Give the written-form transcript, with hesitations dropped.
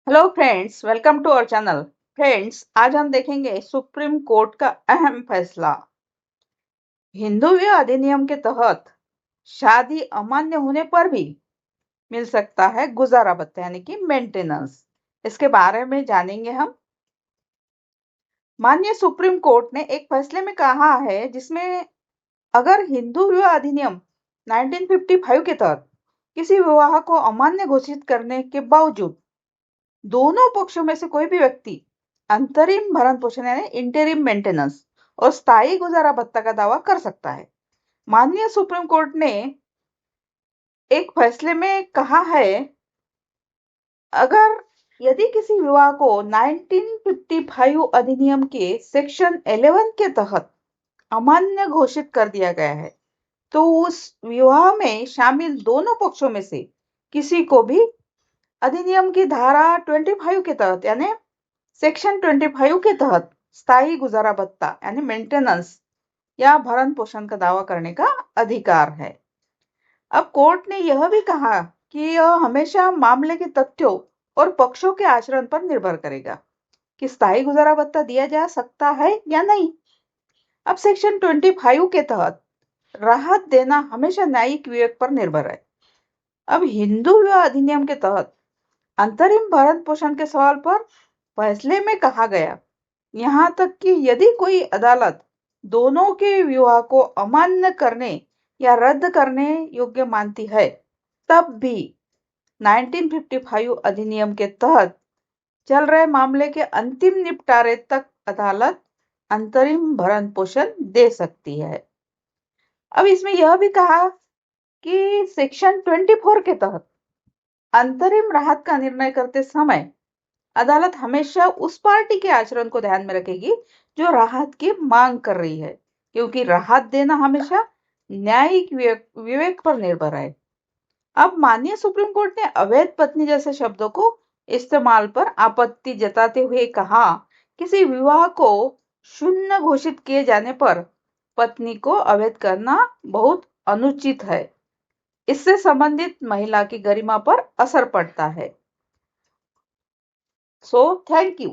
Hello friends, welcome to our channel. Friends, आज हम देखेंगे सुप्रीम कोर्ट का अहम फैसला। हिंदू विवाह अधिनियम के तहत शादी अमान्य होने पर भी मिल सकता है गुजारा भत्ता यानी कि मेंटेनेंस। इसके बारे में जानेंगे हम। माननीय सुप्रीम कोर्ट ने एक फैसले में कहा है जिसमें अगर हिंदू विवाह अधिनियम 1955 के तहत किसी विवाह को अमान्य घोषित करने के बावजूद दोनों पक्षों में से कोई भी व्यक्ति अंतरिम भरण पोषण यानी इंटरिम मेंटेनेंस और स्थायी गुजारा भत्ता का दावा कर सकता है। माननीय सुप्रीम कोर्ट ने एक फैसले में कहा है, अगर यदि किसी विवाह को 1955 अधिनियम के सेक्शन 11 के तहत अमान्य घोषित कर दिया गया है तो उस विवाह में शामिल दोनों पक्षों में से किसी को भी अधिनियम की धारा 25 के तहत यानी सेक्शन 25 के तहत स्थायी गुजारा भत्ता यानी मेंटेनेंस या भरण पोषण का दावा करने का अधिकार है। अब कोर्ट ने यह भी कहा कि यह हमेशा मामले के तथ्यों और पक्षों के आचरण पर निर्भर करेगा कि स्थायी गुजारा भत्ता दिया जा सकता है या नहीं। अब सेक्शन 25 के तहत राहत देना हमेशा न्यायिक विवेक पर निर्भर है। अब हिंदू विवाह अधिनियम के तहत अंतरिम भरण पोषण के सवाल पर फैसले में कहा गया, यहाँ तक कि यदि कोई अदालत दोनों के विवाह को अमान्य करने या रद्द करने योग्य मानती है, तब भी 1955 अधिनियम के तहत चल रहे मामले के अंतिम निपटारे तक अदालत अंतरिम भरण पोषण दे सकती है। अब इसमें यह भी कहा कि सेक्शन 24 के तहत अंतरिम राहत का निर्णय करते समय अदालत हमेशा उस पार्टी के आचरण को ध्यान में रखेगी जो राहत की मांग कर रही है, क्योंकि राहत देना हमेशा न्यायिक विवेक पर निर्भर है। अब माननीय सुप्रीम कोर्ट ने अवैध पत्नी जैसे शब्दों को इस्तेमाल पर आपत्ति जताते हुए कहा, किसी विवाह को शून्य घोषित किए जाने पर पत्नी को अवैध करना बहुत अनुचित है। इससे संबंधित महिला की गरिमा पर असर पड़ता है। So, thank you.